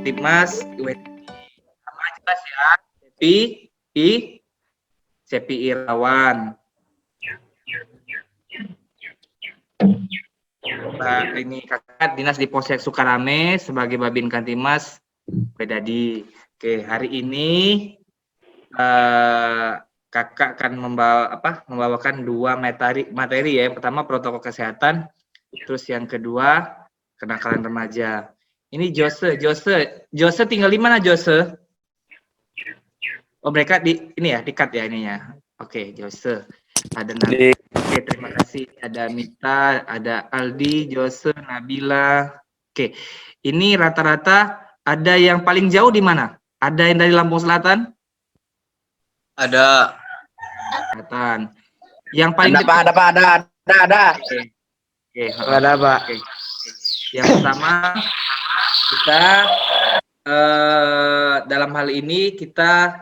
Tipmas sama jelas ya. Cepi Irawan. Ini kakak dinas di Polsek Sukarame sebagai Babin Kantimas Pedadi. Oke, hari ini kakak akan membawakan dua materi ya. Yang pertama protokol kesehatan, terus yang kedua kenakalan remaja. Ini Jose tinggal di mana Jose? Oh mereka di ini ya, di-cut ya ininya. Oke, Jose. Ada Nabi. Oke, terima kasih. Ada Mita, ada Aldi, Jose, Nabila. Oke, ini rata-rata ada yang paling jauh di mana? Ada yang dari Lampung Selatan? Ada. Selatan. Yang paling ada, Pak, ada. Oke. Ada, Pak. Oke. Yang pertama kita dalam hal ini kita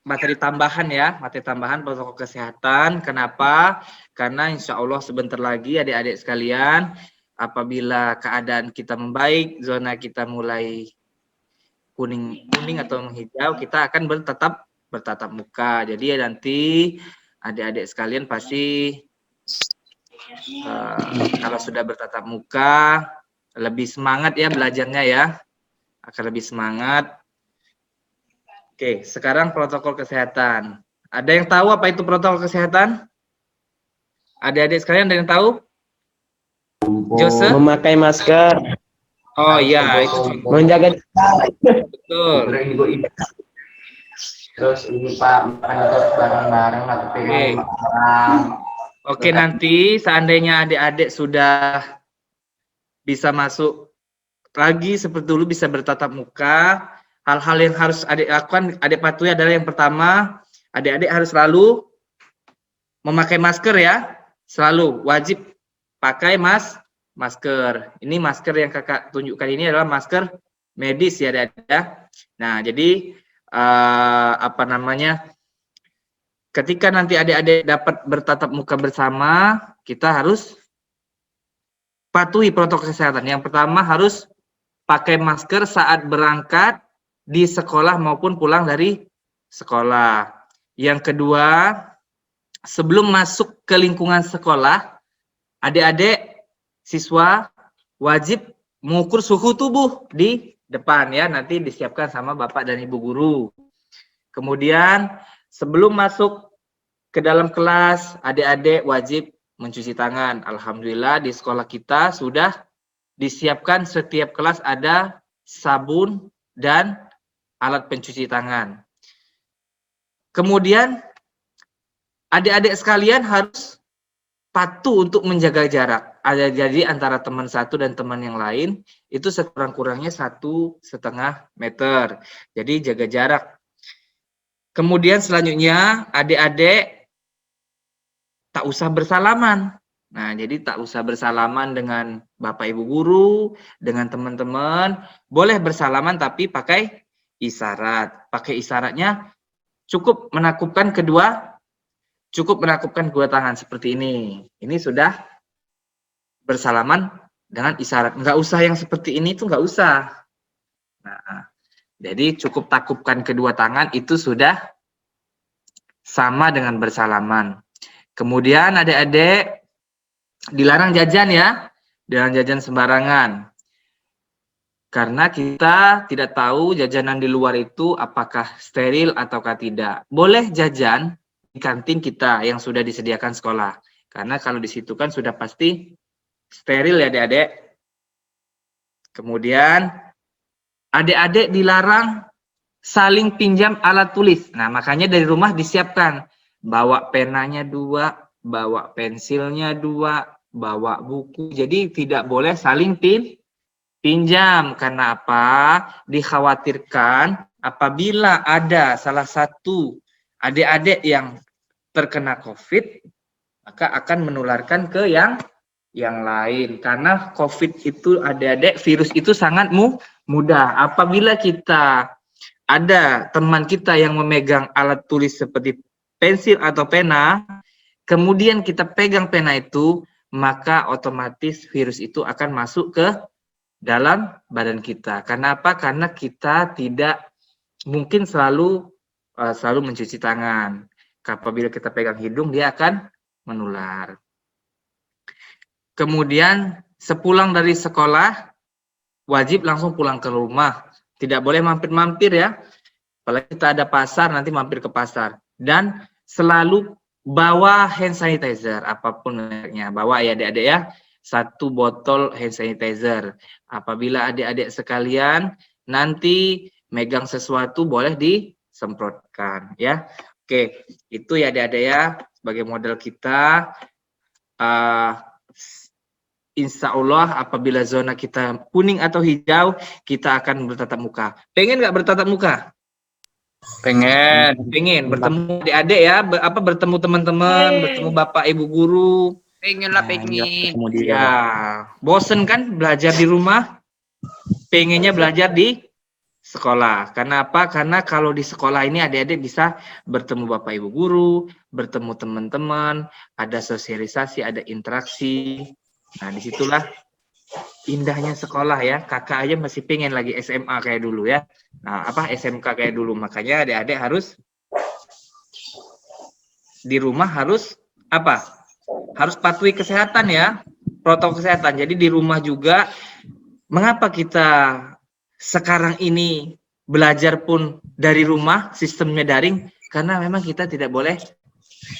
materi tambahan protokol kesehatan. Kenapa? Karena insya Allah sebentar lagi adik-adik sekalian, apabila keadaan kita membaik, zona kita mulai kuning atau menghijau, kita akan bertatap muka. Jadi nanti adik-adik sekalian pasti kalau sudah bertatap muka lebih semangat ya belajarnya ya, akan lebih semangat. Oke, sekarang protokol kesehatan. Ada yang tahu apa itu protokol kesehatan? Adik-adik sekalian ada yang tahu? Jose? Memakai masker. Oh iya, itu menjaga jarak. Betul. Terus ini Pak, makan bareng-bareng atau pegang orang. Oke, nanti seandainya adik-adik sudah bisa masuk lagi seperti dulu, bisa bertatap muka, hal-hal yang harus adik lakukan, adik patuhi adalah yang pertama, adik-adik harus selalu memakai masker ya, selalu wajib pakai masker. Ini masker yang kakak tunjukkan ini adalah masker medis ya adik-adik ya. Nah, jadi ketika nanti adik-adik dapat bertatap muka bersama, kita harus patuhi protokol kesehatan. Yang pertama harus pakai masker saat berangkat di sekolah maupun pulang dari sekolah. Yang kedua, sebelum masuk ke lingkungan sekolah, adik-adik siswa wajib mengukur suhu tubuh di depan ya, nanti disiapkan sama Bapak dan Ibu guru. Kemudian sebelum masuk ke dalam kelas, adik-adik wajib mencuci tangan. Alhamdulillah di sekolah kita sudah disiapkan setiap kelas ada sabun dan alat pencuci tangan. Kemudian adik-adik sekalian harus patuh untuk menjaga jarak. Jadi antara teman satu dan teman yang lain itu sekurang-kurangnya 1,5 meter. Jadi jaga jarak. Kemudian selanjutnya adik-adik tak usah bersalaman. Nah, jadi tak usah bersalaman dengan Bapak Ibu guru, dengan teman-teman. Boleh bersalaman tapi pakai isyarat. Pakai isyaratnya cukup menakupkan kedua tangan seperti ini. Ini sudah bersalaman dengan isyarat. Nggak usah yang seperti ini tuh nggak usah. Nah, jadi cukup takupkan kedua tangan itu sudah sama dengan bersalaman. Kemudian adik-adik dilarang jajan ya, dilarang jajan sembarangan. Karena kita tidak tahu jajanan di luar itu apakah steril ataukah tidak. Boleh jajan di kantin kita yang sudah disediakan sekolah. Karena kalau di situ kan sudah pasti steril ya adik-adik. Kemudian adik-adik dilarang saling pinjam alat tulis. Nah, makanya dari rumah disiapkan. Bawa penanya 2, bawa pensilnya 2, bawa buku. Jadi tidak boleh saling pinjam. Karena apa? Dikhawatirkan apabila ada salah satu adik-adik yang terkena COVID, maka akan menularkan ke yang lain. Karena COVID itu adik-adik, virus itu sangat mudah. Apabila kita ada teman kita yang memegang alat tulis seperti pensil atau pena, kemudian kita pegang pena itu, maka otomatis virus itu akan masuk ke dalam badan kita. Kenapa? Karena kita tidak mungkin selalu mencuci tangan. Apabila kita pegang hidung, dia akan menular. Kemudian sepulang dari sekolah, wajib langsung pulang ke rumah. Tidak boleh mampir-mampir ya. Apalagi kita ada pasar, nanti mampir ke pasar. Dan selalu bawa hand sanitizer, apapun mereknya. Bawa ya adik-adik ya, 1 botol hand sanitizer. Apabila adik-adik sekalian nanti megang sesuatu, boleh disemprotkan ya. Oke, itu ya adik-adik ya, sebagai model kita. Insya Allah apabila zona kita kuning atau hijau, kita akan bertatap muka. Pengen nggak bertatap muka? Pengen. Pengen bertemu adik-adik ya, bertemu teman-teman, bertemu bapak ibu guru. Pengen lah, pengen. Ya, bosen kan belajar di rumah? Pengennya belajar di sekolah. Kenapa? Karena kalau di sekolah ini adik-adik bisa bertemu bapak ibu guru, bertemu teman-teman, ada sosialisasi, ada interaksi. Nah, disitulah indahnya sekolah ya. Kakak aja masih pengen lagi SMA kayak dulu ya. Nah, SMK kayak dulu. Makanya adik-adik harus di rumah harus harus patuhi kesehatan ya, protokol kesehatan. Jadi di rumah juga, mengapa kita sekarang ini belajar pun dari rumah, sistemnya daring? Karena memang kita tidak boleh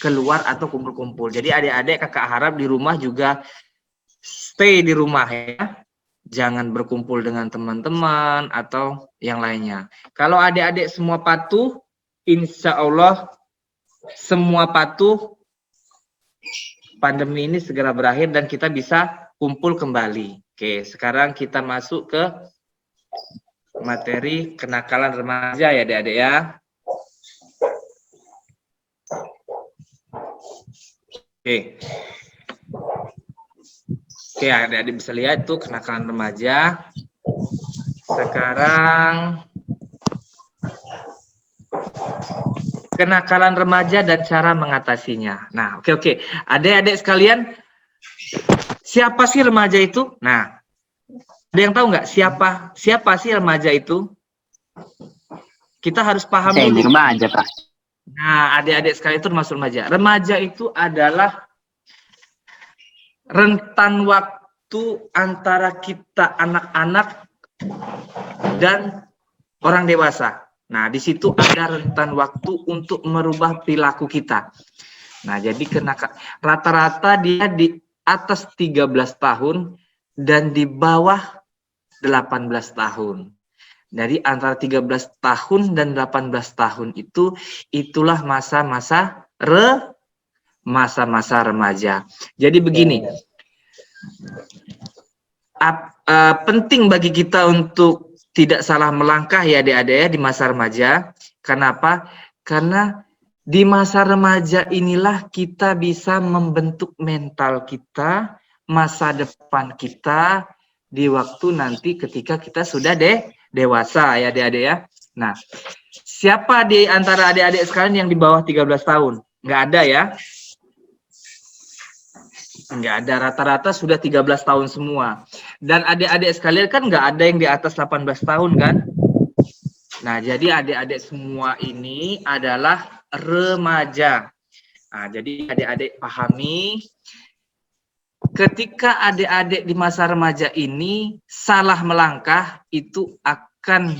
keluar atau kumpul-kumpul. Jadi adik-adik kakak harap di rumah juga stay di rumah ya, jangan berkumpul dengan teman-teman atau yang lainnya. Kalau adik-adik semua patuh, insya Allah semua patuh, pandemi ini segera berakhir dan kita bisa kumpul kembali. Oke, sekarang kita masuk ke materi kenakalan remaja ya adik-adik ya. Oke. Oke, adik-adik bisa lihat tuh kenakalan remaja. Sekarang kenakalan remaja dan cara mengatasinya. Nah, oke. Adik-adik sekalian, siapa sih remaja itu? Nah, ada yang tahu nggak siapa sih remaja itu? Kita harus paham dulu. Remaja, Pak. Nah, adik-adik sekalian itu termasuk remaja. Remaja itu adalah rentan waktu antara kita anak-anak dan orang dewasa. Nah, di situ ada rentan waktu untuk merubah perilaku kita. Nah, jadi rata-rata dia di atas 13 tahun dan di bawah 18 tahun. Dari antara 13 tahun dan 18 tahun itulah masa-masa remaja. Jadi begini, penting bagi kita untuk tidak salah melangkah ya adik-adik ya di masa remaja. Kenapa? Karena di masa remaja inilah kita bisa membentuk mental kita, masa depan kita di waktu nanti ketika kita sudah dewasa ya adik-adik ya. Nah, siapa di antara adik-adik sekalian yang di bawah 13 tahun? Nggak ada ya? Nggak ada, rata-rata sudah 13 tahun semua. Dan adik-adik sekalian kan nggak ada yang di atas 18 tahun kan? Nah, jadi adik-adik semua ini adalah remaja. Nah, jadi adik-adik pahami, ketika adik-adik di masa remaja ini salah melangkah, itu akan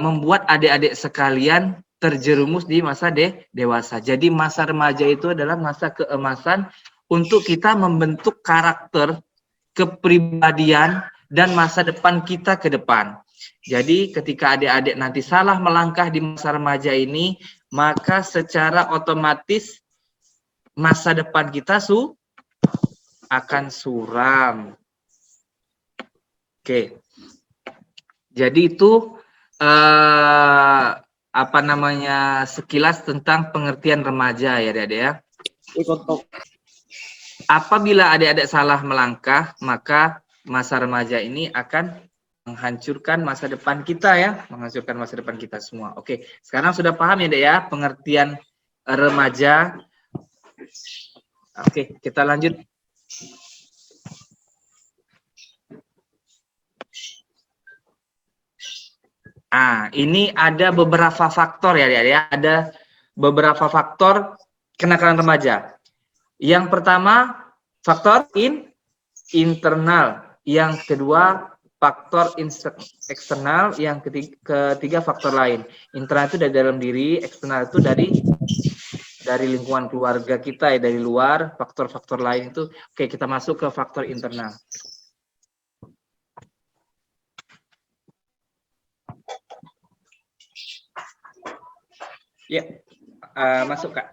membuat adik-adik sekalian terjerumus di masa dewasa. Jadi masa remaja itu adalah masa keemasan untuk kita membentuk karakter, kepribadian, dan masa depan kita ke depan. Jadi ketika adik-adik nanti salah melangkah di masa remaja ini, maka secara otomatis masa depan kita akan suram. Oke. Jadi itu sekilas tentang pengertian remaja ya adik-adik ya. Apabila adik-adik salah melangkah, maka masa remaja ini akan menghancurkan masa depan kita ya, menghancurkan masa depan kita semua. Oke, sekarang sudah paham ya Dek ya pengertian remaja. Oke, kita lanjut. Ini ada beberapa faktor ya, ada beberapa faktor kenakalan remaja. Yang pertama, faktor internal. Yang kedua, faktor eksternal. Yang ketiga, faktor lain. Internal itu dari dalam diri, eksternal itu dari lingkungan keluarga kita ya, dari luar. Faktor-faktor lain itu, oke, kita masuk ke faktor internal. Ya, masuk Kak.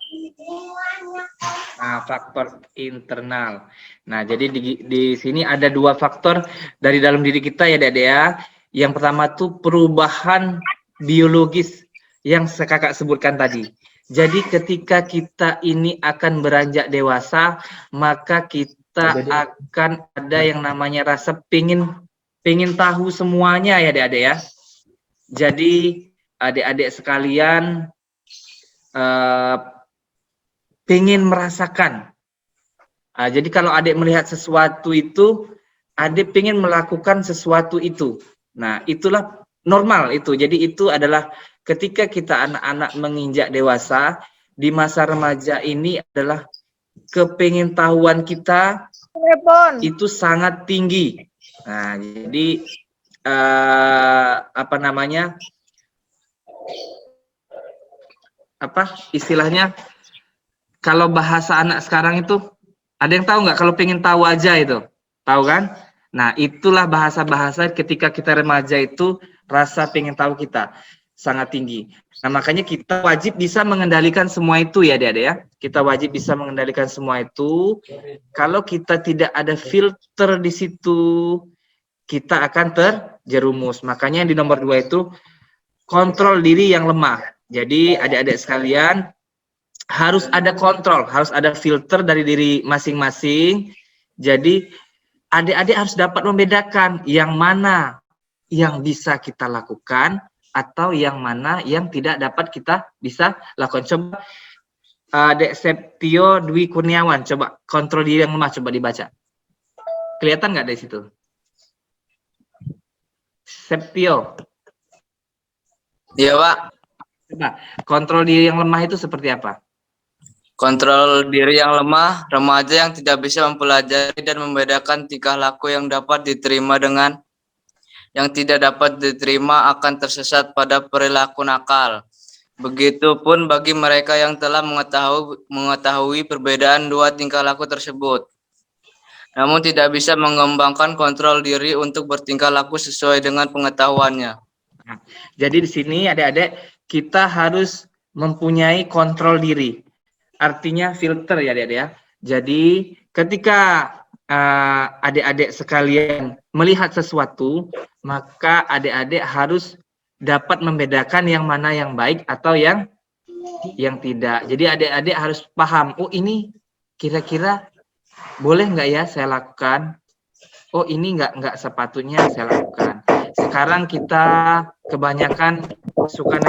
Faktor internal. Nah, jadi di sini ada dua faktor dari dalam diri kita ya, Dek ya. Yang pertama tuh perubahan biologis yang Kakak sebutkan tadi. Jadi ketika kita ini akan beranjak dewasa, maka kita akan ada yang namanya rasa pingin tahu semuanya ya, Dek ya. Jadi adik-adik sekalian pengen merasakan. Jadi kalau adik melihat sesuatu itu, adik pengen melakukan sesuatu itu. Nah, itulah normal itu. Jadi itu adalah ketika kita anak-anak menginjak dewasa, di masa remaja ini adalah kepengetahuan kita itu sangat tinggi. Nah, jadi istilahnya kalau bahasa anak sekarang itu, ada yang tahu nggak kalau pengen tahu aja itu? Tahu kan? Nah, itulah bahasa-bahasa ketika kita remaja itu, rasa pengen tahu kita sangat tinggi. Nah, makanya kita wajib bisa mengendalikan semua itu ya, Adik-adik ya. Kita wajib bisa mengendalikan semua itu. Kalau kita tidak ada filter di situ, kita akan terjerumus. Makanya yang di nomor 2 itu, kontrol diri yang lemah. Jadi adik-adik sekalian, harus ada kontrol, harus ada filter dari diri masing-masing. Jadi adik-adik harus dapat membedakan yang mana yang bisa kita lakukan atau yang mana yang tidak dapat kita bisa lakukan. Coba Dek Septio Dwi Kurniawan, coba kontrol diri yang lemah, coba dibaca. Kelihatan nggak dari situ? Septio. Iya, Pak. Coba, kontrol diri yang lemah itu seperti apa? Kontrol diri yang lemah, remaja yang tidak bisa mempelajari dan membedakan tingkah laku yang dapat diterima dengan yang tidak dapat diterima akan tersesat pada perilaku nakal. Begitupun bagi mereka yang telah mengetahui perbedaan dua tingkah laku tersebut, namun tidak bisa mengembangkan kontrol diri untuk bertingkah laku sesuai dengan pengetahuannya. Nah, jadi di sini adik-adik kita harus mempunyai kontrol diri. Artinya filter ya adik-adik ya. Jadi ketika adik-adik sekalian melihat sesuatu, maka adik-adik harus dapat membedakan yang mana yang baik atau yang tidak. Jadi adik-adik harus paham, oh ini kira-kira boleh nggak ya saya lakukan? Oh ini nggak sepatutnya saya lakukan. Sekarang kita kebanyakan suka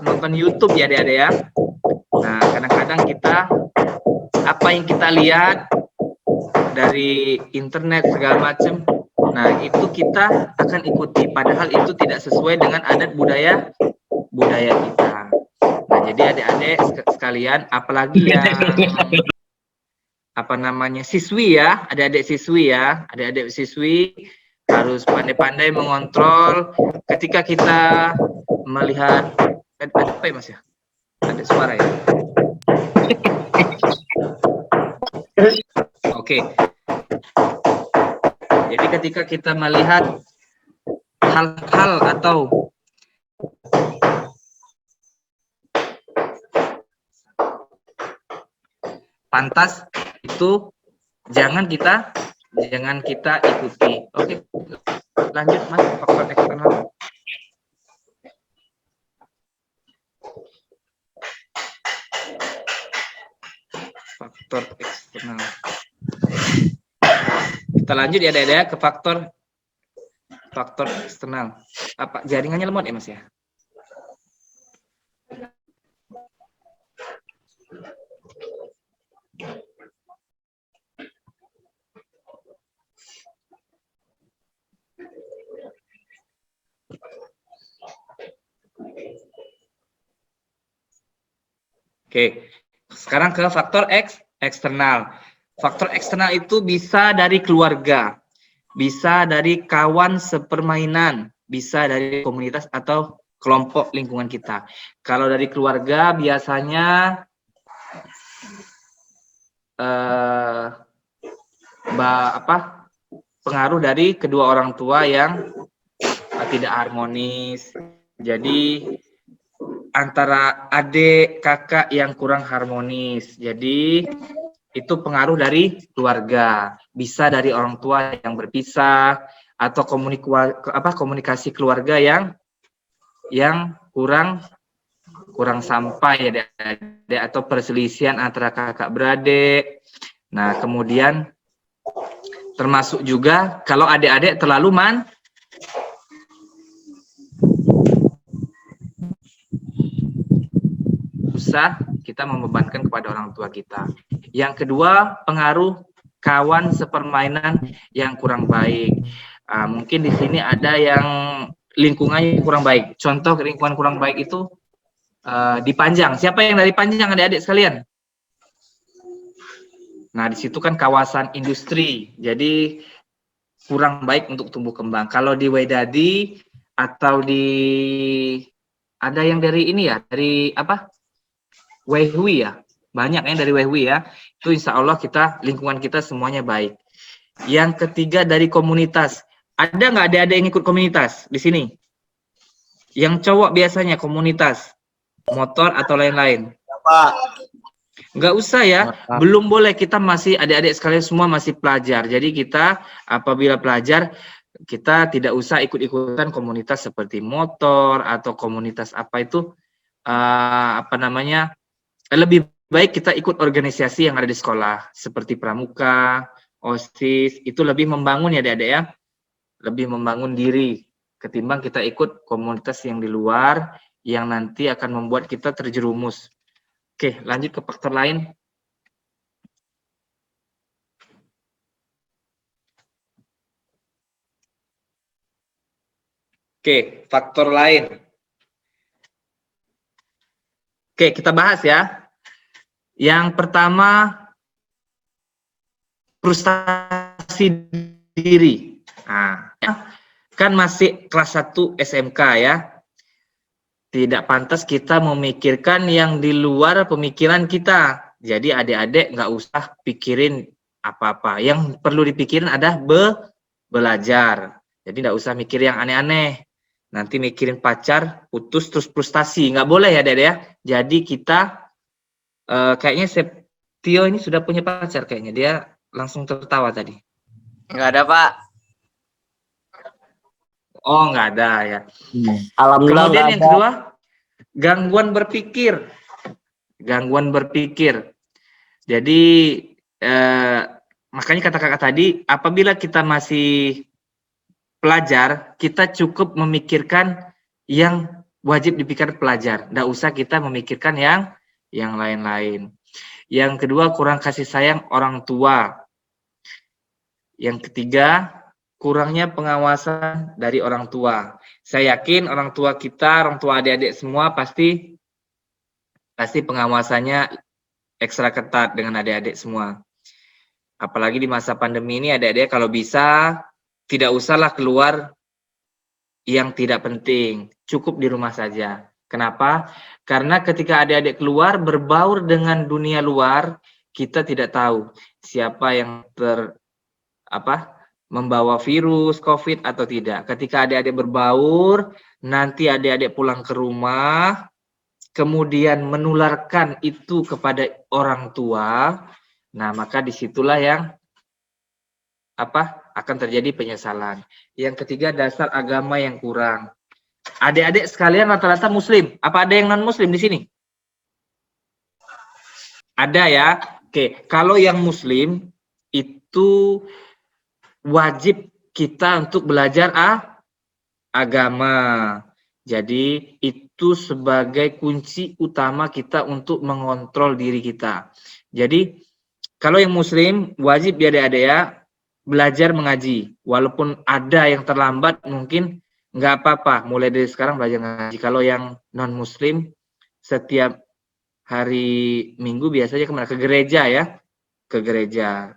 nonton YouTube ya adik-adik ya. Nah, kadang-kadang kita apa yang kita lihat dari internet segala macam, nah itu kita akan ikuti, padahal itu tidak sesuai dengan adat budaya kita. Nah, jadi adik-adik sekalian, apalagi yang siswi ya, adik-adik siswi harus pandai-pandai mengontrol ketika kita melihat apa ya Mas ya? Ada suara ya. Oke. Jadi ketika kita melihat hal-hal atau pantas itu jangan kita ikuti. Oke. Lanjut Mas, faktor eksternal. Faktor eksternal. Kita lanjut ya Dada ke faktor eksternal. Apa jaringannya lemot ya Mas ya? Oke, sekarang ke faktor eksternal. Faktor eksternal itu bisa dari keluarga, bisa dari kawan sepermainan, bisa dari komunitas atau kelompok lingkungan kita. Kalau dari keluarga biasanya pengaruh dari kedua orang tua yang tidak harmonis. Jadi antara adik kakak yang kurang harmonis. Jadi itu pengaruh dari keluarga, bisa dari orang tua yang berpisah atau komunikasi keluarga yang kurang sampai ya, atau perselisihan antara kakak beradik. Nah, kemudian termasuk juga kalau adik-adik terlalu susah, kita membebankan kepada orang tua kita. Yang kedua, pengaruh kawan sepermainan yang kurang baik. Mungkin di sini ada yang lingkungannya kurang baik. Contoh lingkungan kurang baik itu di Panjang. Siapa yang dari Panjang, adik-adik sekalian? Nah, di situ kan kawasan industri. Jadi kurang baik untuk tumbuh kembang. Kalau di Wedadi atau ada yang dari ini ya, dari apa? Wehui ya, banyak yang dari Wehui ya. Itu insya Allah lingkungan kita semuanya baik. Yang ketiga dari komunitas. Ada nggak ada yang ikut komunitas di sini? Yang cowok biasanya komunitas, motor atau lain-lain. Pak. Nggak usah ya, belum boleh, kita masih adik-adik sekalian semua masih pelajar. Jadi kita apabila pelajar, kita tidak usah ikut-ikutan komunitas seperti motor atau komunitas apa itu, lebih baik kita ikut organisasi yang ada di sekolah, seperti pramuka, OSIS, itu lebih membangun ya adik-adik ya, lebih membangun diri, ketimbang kita ikut komunitas yang di luar, yang nanti akan membuat kita terjerumus. Oke, lanjut ke faktor lain. Oke, faktor lain. Oke, kita bahas ya. Yang pertama, frustasi diri. Nah, kan masih kelas 1 SMK ya. Tidak pantas kita memikirkan yang di luar pemikiran kita. Jadi adik-adik nggak usah pikirin apa-apa. Yang perlu dipikirin adalah belajar. Jadi nggak usah mikir yang aneh-aneh. Nanti mikirin pacar, putus, terus frustasi. Nggak boleh ya, Dede ya. Jadi kita, kayaknya Tio ini sudah punya pacar kayaknya. Dia langsung tertawa tadi. Nggak ada, Pak. Oh, nggak ada ya. Alhamdulillah. Kemudian yang kedua, gangguan berpikir. Gangguan berpikir. Jadi, makanya kata kakak tadi, apabila kita masih pelajar, kita cukup memikirkan yang wajib dipikirkan pelajar. Nggak usah kita memikirkan yang lain-lain. Yang kedua, kurang kasih sayang orang tua. Yang ketiga, kurangnya pengawasan dari orang tua. Saya yakin orang tua kita, orang tua adik-adik semua pasti pengawasannya ekstra ketat dengan adik-adik semua. Apalagi di masa pandemi ini, adik-adik kalau bisa tidak usahlah keluar yang tidak penting, cukup di rumah saja. Kenapa? Karena ketika adik-adik keluar berbaur dengan dunia luar, kita tidak tahu siapa yang membawa virus COVID atau tidak. Ketika adik-adik berbaur, nanti adik-adik pulang ke rumah, kemudian menularkan itu kepada orang tua. Nah, maka disitulah yang akan terjadi penyesalan. Yang ketiga, dasar agama yang kurang. Adik-adik sekalian rata-rata muslim. Apa ada yang non-muslim di sini? Ada ya. Oke, kalau yang muslim itu wajib kita untuk belajar agama. Jadi itu sebagai kunci utama kita untuk mengontrol diri kita. Jadi kalau yang muslim wajib ya adik-adik ya, belajar mengaji. Walaupun ada yang terlambat mungkin nggak apa-apa, mulai dari sekarang belajar ngaji. Kalau yang non muslim setiap hari Minggu biasanya kemana? Ke gereja ya, ke gereja.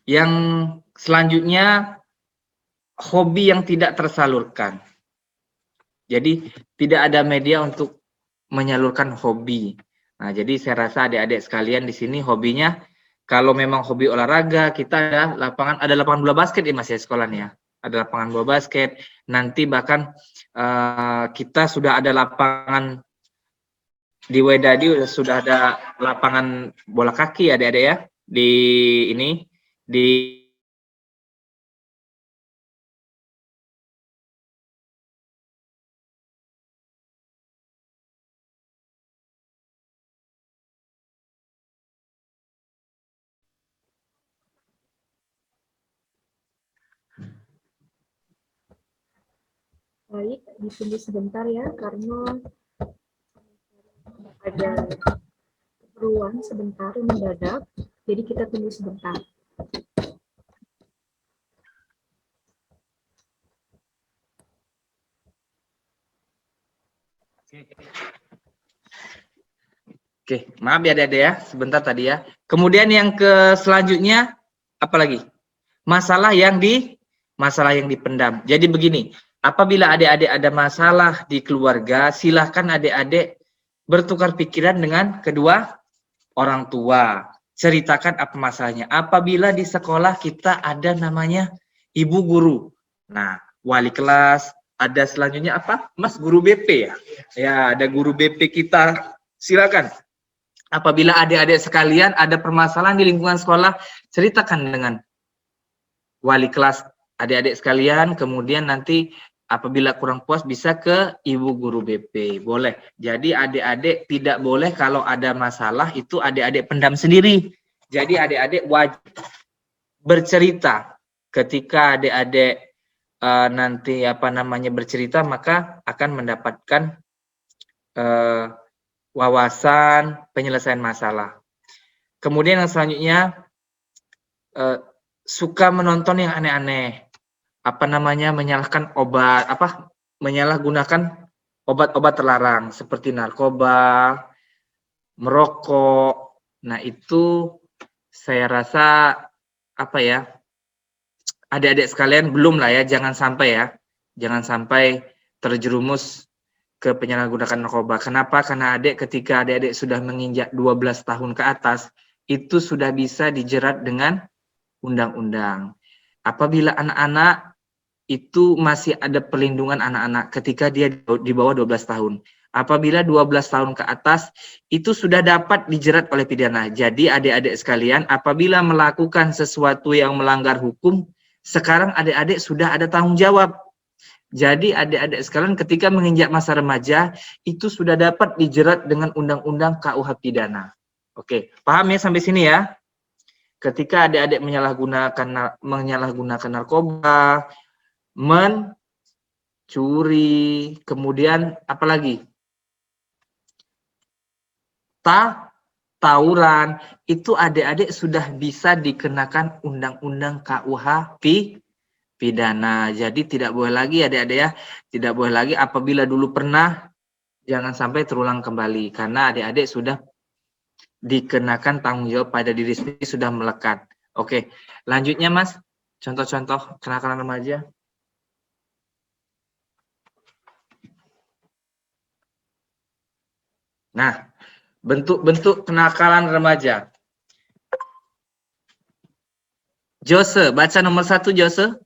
Yang selanjutnya, hobi yang tidak tersalurkan. Jadi tidak ada media untuk menyalurkan hobi. Nah, jadi saya rasa adik-adik sekalian di sini hobinya, kalau memang hobi olahraga, kita ada lapangan bola basket ya Mas ya sekolahnya. Ada lapangan bola basket. Nanti bahkan kita sudah ada lapangan di Wedadi, sudah ada lapangan bola kaki adik-adik ya di ini di Baik, ditunggu sebentar ya, karena ada keperluan sebentar mendadak, jadi kita tunggu sebentar. Oke, maaf ya adik-adik ya, sebentar tadi ya. Kemudian yang ke selanjutnya apa lagi? Masalah yang dipendam. Jadi begini, apabila adik-adik ada masalah di keluarga, silahkan adik-adik bertukar pikiran dengan kedua orang tua. Ceritakan apa masalahnya. Apabila di sekolah kita ada namanya ibu guru. Nah, wali kelas, ada selanjutnya apa? Mas guru BP ya? Ya, ada guru BP kita. Silakan. Apabila adik-adik sekalian ada permasalahan di lingkungan sekolah, ceritakan dengan wali kelas adik-adik sekalian, kemudian nanti apabila kurang puas bisa ke ibu guru BP, boleh. Jadi adik-adik tidak boleh kalau ada masalah itu adik-adik pendam sendiri. Jadi adik-adik wajib bercerita. Ketika adik-adik nanti bercerita, maka akan mendapatkan wawasan penyelesaian masalah. Kemudian yang selanjutnya, suka menonton yang aneh-aneh, menyalahgunakan obat-obat terlarang seperti narkoba, merokok. Nah, itu saya rasa adik-adik sekalian belum lah ya, jangan sampai terjerumus ke penyalahgunaan narkoba. Kenapa? Karena ketika adik-adik sudah menginjak 12 tahun ke atas, itu sudah bisa dijerat dengan undang-undang. Apabila anak-anak itu masih ada perlindungan anak-anak ketika dia di bawah 12 tahun. Apabila 12 tahun ke atas, itu sudah dapat dijerat oleh pidana. Jadi adik-adik sekalian, apabila melakukan sesuatu yang melanggar hukum, sekarang adik-adik sudah ada tanggung jawab. Jadi adik-adik sekalian ketika menginjak masa remaja, itu sudah dapat dijerat dengan undang-undang KUH pidana. Oke, paham ya sampai sini ya? Ketika adik-adik menyalahgunakan narkoba, mencuri, kemudian apalagi? Tawuran, itu adik-adik sudah bisa dikenakan undang-undang KUH pidana. Jadi tidak boleh lagi adik-adik ya, tidak boleh lagi apabila dulu pernah, jangan sampai terulang kembali. Karena adik-adik sudah dikenakan tanggung jawab pada diri sendiri, sudah melekat. Oke, lanjutnya Mas, contoh-contoh kenakalan remaja. Nah, bentuk-bentuk kenakalan remaja. Jose, baca nomor 1 Jose.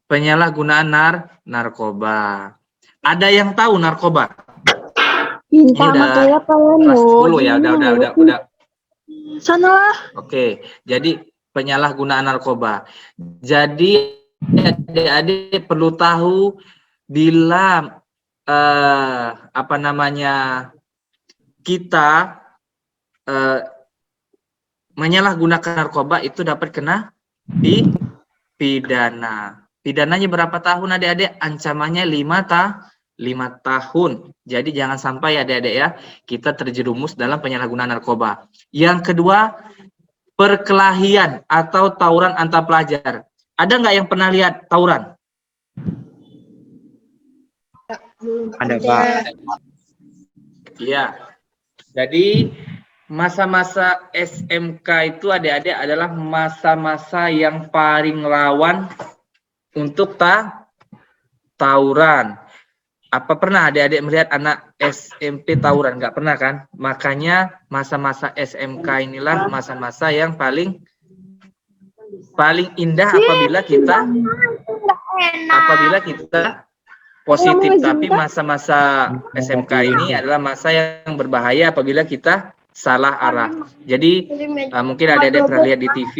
Penyalahgunaan narkoba. Ada yang tahu narkoba? Ini udah kelas 10 ya, udah. Sanalah. Oke, jadi penyalahgunaan narkoba. Jadi adik-adik perlu tahu bila kita menyalahgunakan narkoba itu dapat kena pidana. Pidananya berapa tahun adik-adik? Ancamannya 5 tahun. Jadi jangan sampai adik-adik ya, kita terjerumus dalam penyalahgunaan narkoba. Yang kedua, perkelahian atau tawuran antar pelajar. Ada nggak yang pernah lihat tawuran? Ada, Pak. Iya. Jadi masa-masa SMK itu adik-adik adalah masa-masa yang paling rawan untuk tawuran. Apa pernah adik-adik melihat anak SMP tawuran? Nggak pernah kan? Makanya masa-masa SMK inilah masa-masa yang paling indah apabila kita positif. Tapi masa-masa SMK ini adalah masa yang berbahaya apabila kita salah arah. Jadi mungkin adik-adik pernah lihat di TV.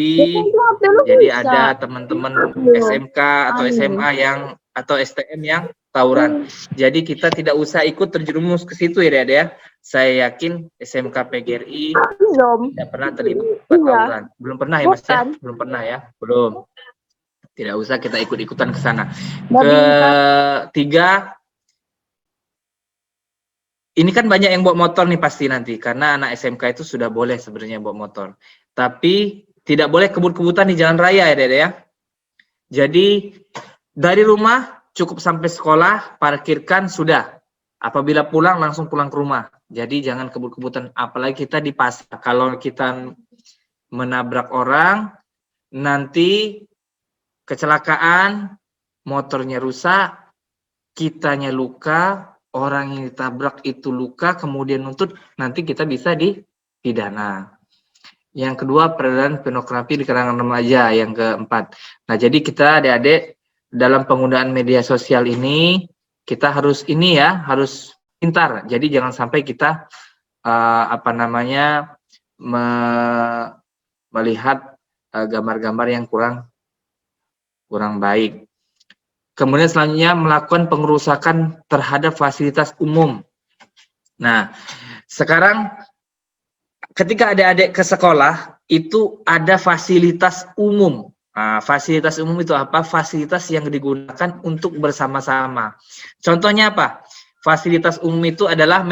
Jadi ada teman-teman SMK atau SMA atau STM yang tawuran. Jadi kita tidak usah ikut terjerumus ke situ ya, adik-adik ya. Saya yakin SMK PGRI tidak pernah terlibat tawuran. Belum pernah ya, Mas ya? Belum pernah ya? Belum. Tidak usah kita ikut-ikutan ke sana. Ketiga, ini kan banyak yang bawa motor nih pasti nanti, karena anak SMK itu sudah boleh sebenarnya bawa motor. Tapi tidak boleh kebut-kebutan di jalan raya ya, Dede ya. Jadi dari rumah cukup sampai sekolah, parkirkan sudah. Apabila pulang langsung pulang ke rumah. Jadi jangan kebut-kebutan, apalagi kita di pasar. Kalau kita menabrak orang, nanti kecelakaan, motornya rusak, kitanya luka, orang yang ditabrak itu luka, kemudian nuntut, nanti kita bisa dipidana. Yang kedua, peredaran pornografi di kalangan remaja. Yang keempat. Nah, jadi kita adik-adik dalam penggunaan media sosial ini, kita harus harus pintar. Jadi jangan sampai kita melihat gambar-gambar yang kurang baik. Kemudian selanjutnya melakukan pengerusakan terhadap fasilitas umum. Nah, sekarang ketika adik-adik ke sekolah itu ada fasilitas umum. Nah, fasilitas umum itu apa? Fasilitas yang digunakan untuk bersama-sama. Contohnya apa? Fasilitas umum itu adalah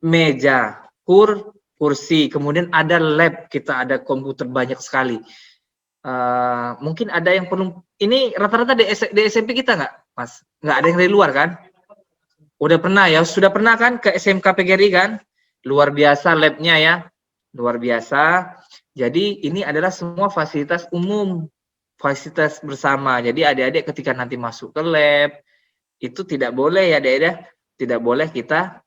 meja, kursi, kemudian ada lab, kita ada komputer banyak sekali. Mungkin ada yang perlu, ini rata-rata di SMP kita nggak, Mas? Nggak ada yang dari luar kan? Udah pernah ya? Sudah pernah kan ke SMK PGRI kan? Luar biasa labnya ya, luar biasa. Jadi ini adalah semua fasilitas umum, fasilitas bersama. Jadi adik-adik ketika nanti masuk ke lab, itu tidak boleh ya adik-adik, tidak boleh kita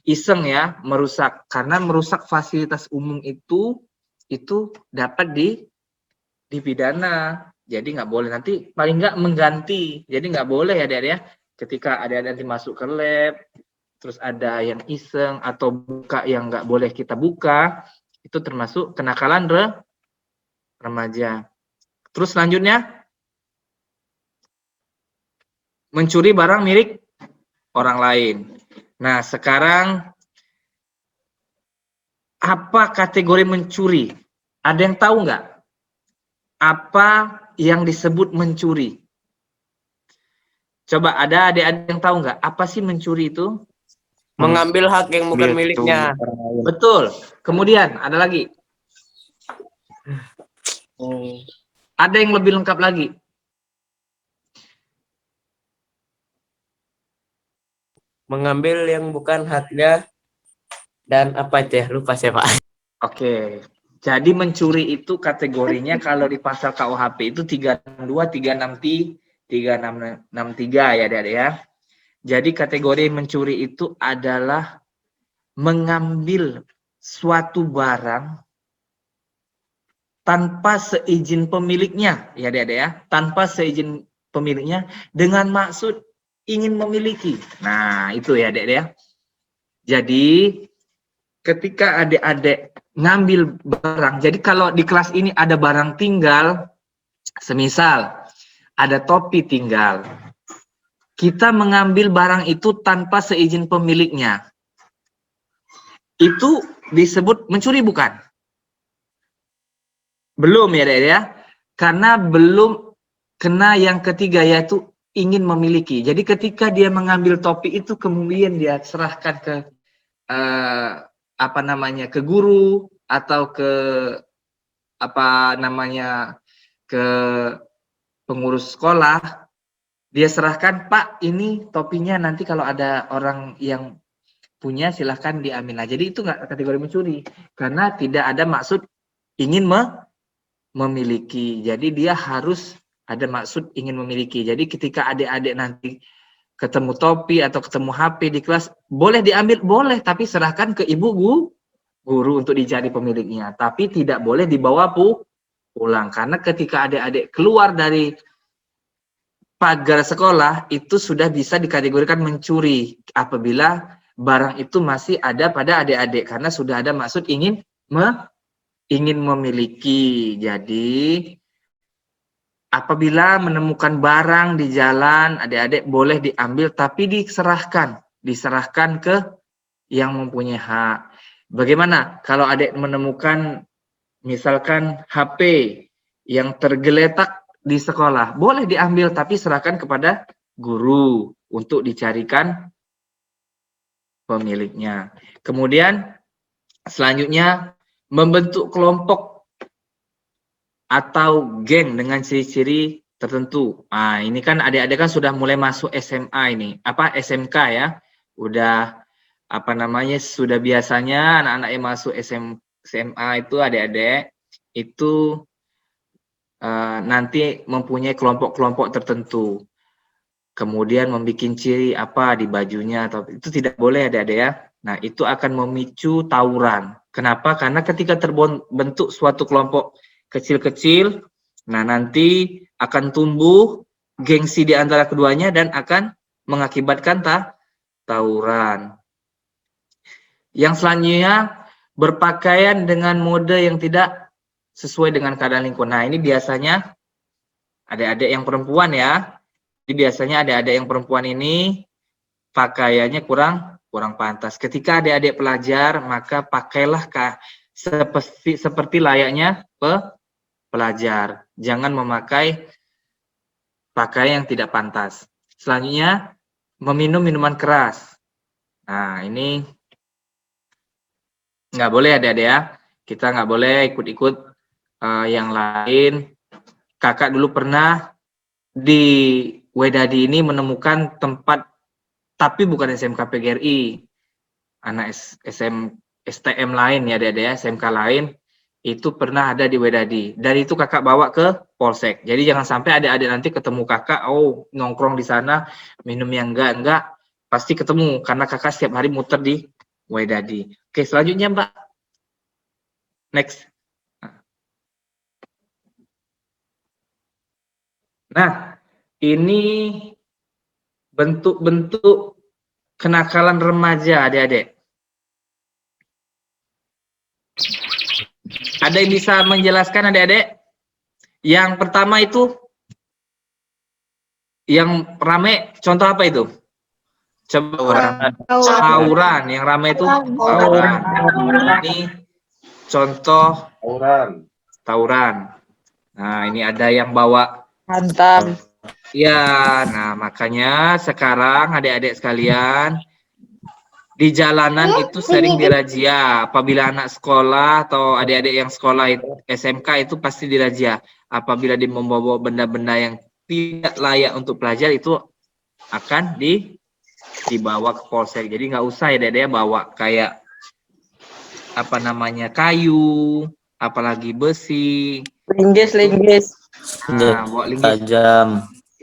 iseng ya, merusak. Karena merusak fasilitas umum itu dapat dipidana. Jadi nggak boleh, nanti paling nggak mengganti. Jadi nggak boleh ya adik-adik ya, ketika adik-adik nanti masuk ke lab, terus ada yang iseng atau buka yang nggak boleh kita buka, itu termasuk kenakalan remaja. Terus selanjutnya, mencuri barang milik orang lain. Nah, sekarang apa kategori mencuri? Ada yang tahu nggak? Apa yang disebut mencuri? Coba ada adik-adik yang tahu nggak? Apa sih mencuri itu? Mengambil hak yang bukan miliknya. Betul. Kemudian ada lagi. Ada yang lebih lengkap lagi. Mengambil yang bukan haknya dan apa itu ya? Lupa saya, Pak. Oke. Jadi mencuri itu kategorinya kalau di pasal KUHP itu 362, 3663 ya adik-adik ya. Jadi kategori mencuri itu adalah mengambil suatu barang tanpa seizin pemiliknya, ya adik-adik ya, tanpa seizin pemiliknya dengan maksud ingin memiliki. Nah, itu ya adik-adik ya. Jadi ketika adik-adik ngambil barang, jadi kalau di kelas ini ada barang tinggal, semisal ada topi tinggal, kita mengambil barang itu tanpa seizin pemiliknya, itu disebut mencuri bukan? Belum ya adik-adik ya, karena belum kena yang ketiga yaitu ingin memiliki. Jadi ketika dia mengambil topi itu kemudian dia serahkan ke ke guru atau ke apa namanya ke pengurus sekolah, dia serahkan, Pak, ini topinya nanti kalau ada orang yang punya silahkan diambil. Nah, jadi itu nggak kategori mencuri karena tidak ada maksud ingin memiliki. Jadi dia harus ada maksud ingin memiliki. Jadi ketika adik-adik nanti ketemu topi atau ketemu HP di kelas, boleh diambil, boleh, tapi serahkan ke ibu guru untuk dicari pemiliknya. Tapi tidak boleh dibawa pulang karena ketika adik-adik keluar dari pagar sekolah itu sudah bisa dikategorikan mencuri apabila barang itu masih ada pada adik-adik karena sudah ada maksud ingin memiliki. Jadi apabila menemukan barang di jalan, adik-adik boleh diambil tapi diserahkan ke yang mempunyai hak. Bagaimana kalau adik menemukan misalkan HP yang tergeletak di sekolah, boleh diambil tapi serahkan kepada guru untuk dicarikan pemiliknya. Kemudian selanjutnya membentuk kelompok atau geng dengan ciri-ciri tertentu. Nah, ini kan adik-adik kan sudah mulai masuk SMA ini, SMK ya. Udah sudah biasanya anak-anak yang masuk SMA itu adik-adik itu nanti mempunyai kelompok-kelompok tertentu. Kemudian membuat ciri apa di bajunya atau itu tidak boleh adik-adik ya. Nah, itu akan memicu tawuran. Kenapa? Karena ketika terbentuk suatu kelompok kecil-kecil, nah nanti akan tumbuh gengsi di antara keduanya dan akan mengakibatkan tawuran. Yang selanjutnya berpakaian dengan mode yang tidak sesuai dengan keadaan lingkungan. Nah, ini biasanya adik-adik yang perempuan ya. Jadi biasanya adik-adik yang perempuan ini pakaiannya kurang pantas. Ketika adik-adik pelajar, maka pakailah seperti layaknya pelajar. Jangan memakai pakaian yang tidak pantas. Selanjutnya, meminum minuman keras. Nah, ini nggak boleh adik-adik ya. Kita nggak boleh ikut-ikut yang lain. Kakak dulu pernah di Wedadi ini menemukan tempat, tapi bukan SMK PGRI, anak STM lain ya adik-adik ya, SMK lain, itu pernah ada di Wedadi. Dari itu kakak bawa ke Polsek. Jadi jangan sampai adik-adik nanti ketemu kakak, oh nongkrong di sana, minum yang enggak, pasti ketemu, karena kakak setiap hari muter di Wedadi. Oke, selanjutnya Mbak. Next. Nah, ini bentuk-bentuk kenakalan remaja, adik-adik. Ada yang bisa menjelaskan, adik-adik? Yang pertama itu, yang rame, contoh apa itu? Coba tawuran. Yang rame itu tawuran. Ini contoh tawuran. Nah, ini ada yang bawa Hantam. ya, nah makanya sekarang adik-adik sekalian di jalanan itu sering dirazia. Apabila anak sekolah atau adik-adik yang sekolah SMK itu pasti dirazia. Apabila dia membawa benda-benda yang tidak layak untuk pelajar itu akan dibawa ke polsek. Jadi nggak usah ya adik-adik bawa kayak kayu, apalagi besi. Linggis. Nah, bawa linggis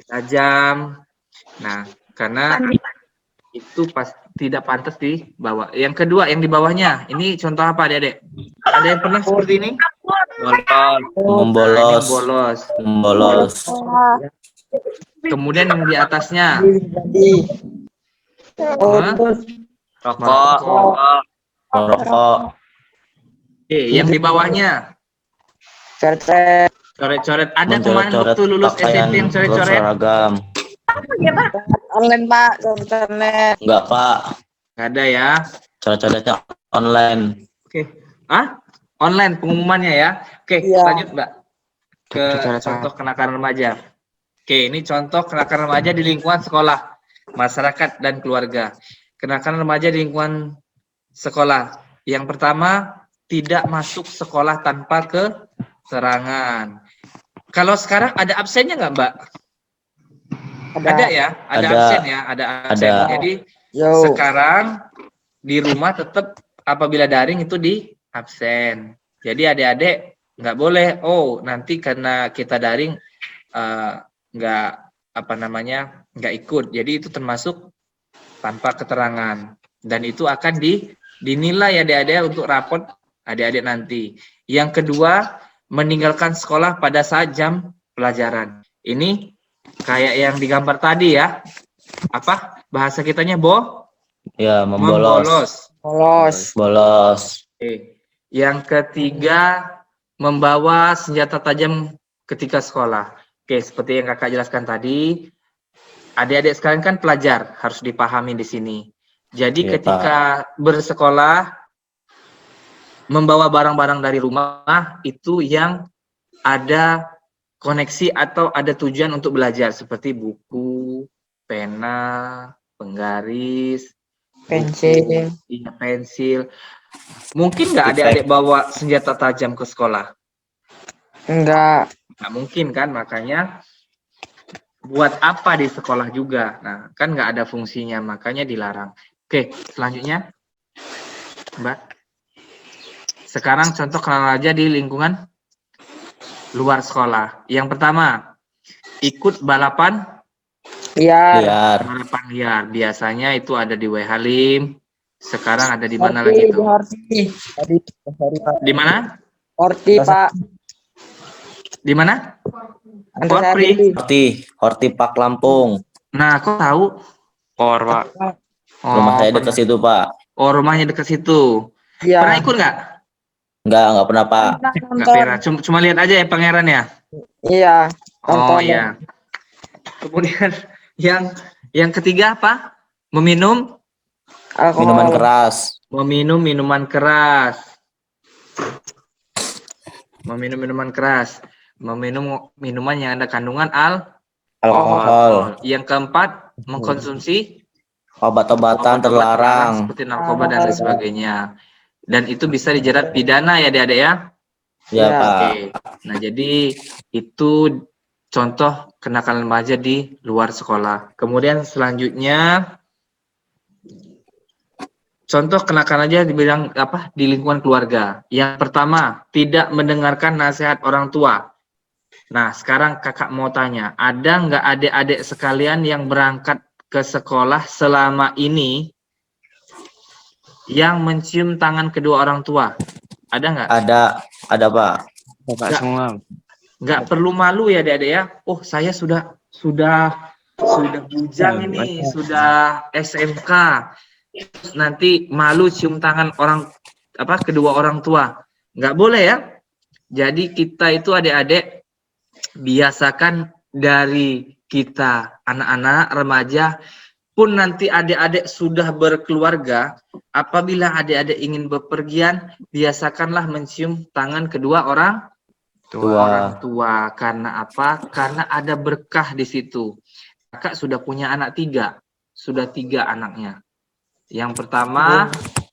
tajam. Nah, karena itu tidak pantas dibawa. Yang kedua, yang di bawahnya. Ini contoh apa, adik-adik? Ada yang pernah seperti ini? Membolos. Kemudian yang di atasnya. Rokok. Oke, yang di bawahnya. Coret-coret. Ada kemarin waktu lulus SMP yang coret-coret? Online Pak, coret-coret. Enggak Pak. Nggak ada ya. Coret-coretnya online. Oke. Online pengumumannya ya. Oke, lanjut Mbak. Ke contoh kenakalan remaja. Oke, ini contoh kenakalan remaja di lingkungan sekolah, masyarakat, dan keluarga. Kenakalan remaja di lingkungan sekolah. Yang pertama, tidak masuk sekolah tanpa keterangan. Kalau sekarang ada absennya nggak, Mbak? Ada ya, ada absen ya, ada absen. Ada. Jadi Yo. sekarang di rumah tetap apabila daring itu di absen. Jadi adik-adik nggak boleh, oh nanti karena kita daring nggak nggak ikut. Jadi itu termasuk tanpa keterangan dan itu akan dinilai adik-adik untuk rapot adik-adik nanti. Yang kedua, meninggalkan sekolah pada saat jam pelajaran. Ini kayak yang digambar tadi ya. Apa bahasa kitanya, Ya, membolos. Polos. Oke. Yang ketiga, membawa senjata tajam ketika sekolah. Oke, seperti yang kakak jelaskan tadi, adik-adik sekalian kan pelajar, harus dipahami di sini. Jadi Iya, ketika bersekolah, membawa barang-barang dari rumah itu yang ada koneksi atau ada tujuan untuk belajar, seperti buku, pena, penggaris, Pensil. iya, pensil. Mungkin nggak adik-adik bawa senjata tajam ke sekolah? Enggak. Nggak mungkin kan, makanya buat apa di sekolah juga? Nah, kan nggak ada fungsinya, makanya dilarang. Oke, selanjutnya, Mbak. Sekarang contoh kenal aja di lingkungan luar sekolah. Yang pertama, ikut balapan Liar. balapan liar. Biasanya itu ada di W Halim. Sekarang ada di mana lagi tuh? Di mana? Horti, Pak. Di mana? Antasari. Horti Pak Lampung. Nah, kok tahu? Pak. Rumah saya dekat situ, Pak. Oh, rumahnya dekat situ. Iya. Pernah ikut nggak? Enggak pernah, Pak. Nggak pernah. Cuma lihat aja ya pangeran ya. Iya. Oh iya. Kemudian yang ketiga apa? Meminum Alkohol. Minuman keras. meminum minuman keras. Meminum minuman keras. Meminum minuman yang ada kandungan Alkohol. Yang keempat, mengkonsumsi Obat-obatan terlarang. seperti narkoba dan lain sebagainya. Dan itu bisa dijerat pidana ya adik-adik ya. Ya, Ya. Pak. Oke. Nah, jadi itu contoh kenakalan remaja di luar sekolah. Kemudian selanjutnya contoh kenakalan aja dibilang apa di lingkungan keluarga. Yang pertama, tidak mendengarkan nasihat orang tua. Nah, sekarang kakak mau tanya, ada nggak adik-adik sekalian yang berangkat ke sekolah selama ini yang mencium tangan kedua orang tua? Ada nggak? Ada, Pak. Bapak semua. Nggak perlu malu ya adik-adik ya. Oh, saya sudah bujang ini, sudah SMK. Nanti malu cium tangan kedua orang tua. Nggak boleh ya. Jadi kita itu adik-adik biasakan dari kita anak-anak remaja pun nanti adik-adik sudah berkeluarga, apabila adik-adik ingin bepergian, biasakanlah mencium tangan kedua orang tua. Karena apa? Karena ada berkah di situ. Kakak sudah punya anak 3, sudah 3 anaknya. Yang pertama,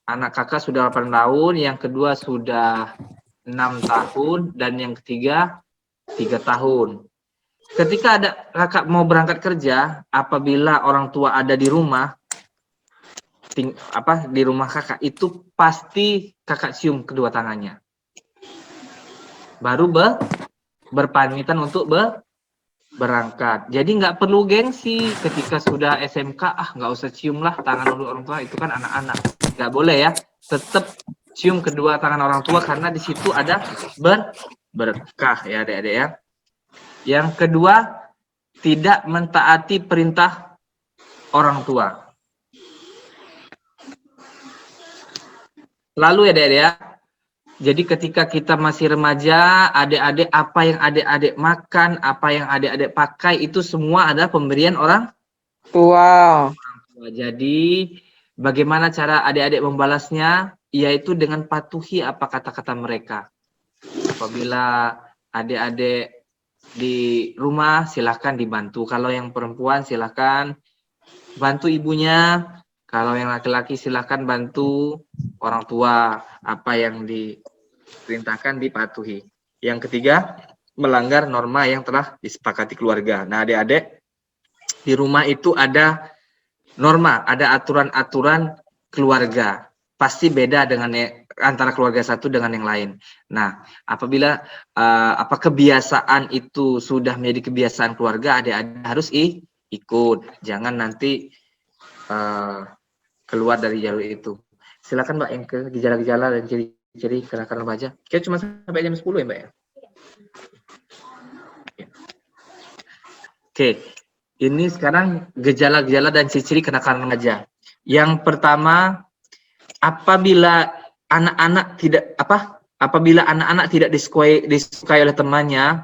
anak kakak sudah 8 tahun, yang kedua sudah 6 tahun, dan yang ketiga 3 tahun. Ketika ada kakak mau berangkat kerja, apabila orang tua ada di rumah, di rumah kakak, itu pasti kakak cium kedua tangannya. Baru berpamitan untuk berangkat. Jadi nggak perlu gengsi ketika sudah SMK, nggak usah cium lah tangan orang tua, itu kan anak-anak. Nggak boleh ya, tetap cium kedua tangan orang tua karena di situ ada berkah ya adik-adik ya. Yang kedua, tidak mentaati perintah orang tua. Lalu ya adik-adik ya, jadi ketika kita masih remaja, adik-adik apa yang adik-adik makan, apa yang adik-adik pakai, itu semua ada pemberian orang Tua. Jadi bagaimana cara adik-adik membalasnya? Yaitu dengan patuhi apa kata-kata mereka. Apabila adik-adik di rumah, silahkan dibantu. Kalau yang perempuan silahkan bantu ibunya Kalau yang laki-laki silakan bantu orang tua, apa yang diperintahkan dipatuhi. Yang ketiga, melanggar norma yang telah disepakati keluarga. Nah, adik-adik, di rumah itu ada norma, ada aturan-aturan keluarga. Pasti beda dengan antara keluarga satu dengan yang lain. Nah, apabila kebiasaan itu sudah menjadi kebiasaan keluarga, adik-adik harus ikut. Jangan nanti keluar dari jalur itu. Silakan Mbak yang ke gejala-gejala dan ciri-ciri kenakalan remaja. Kita cuma sampai jam 10 ya Mbak ya. Oke, ini sekarang gejala-gejala dan ciri-ciri kenakalan remaja. Yang pertama, apabila anak-anak tidak disukai oleh temannya,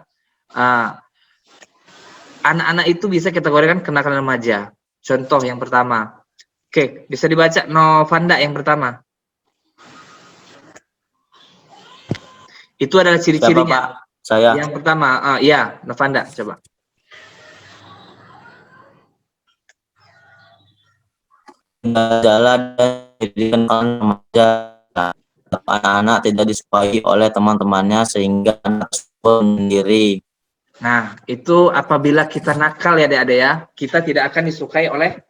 anak-anak itu bisa kategorikan kenakalan remaja. Contoh yang pertama. Oke, bisa dibaca Novanda yang pertama. Itu adalah ciri-cirinya. Saya. Yang pertama, ya, Novanda, coba. Gejala dan ciri kenakalan remaja. Anak-anak tidak disukai oleh teman-temannya sehingga anak tersebut sendiri. Nah, itu apabila kita nakal ya adik-adik ya, kita tidak akan disukai oleh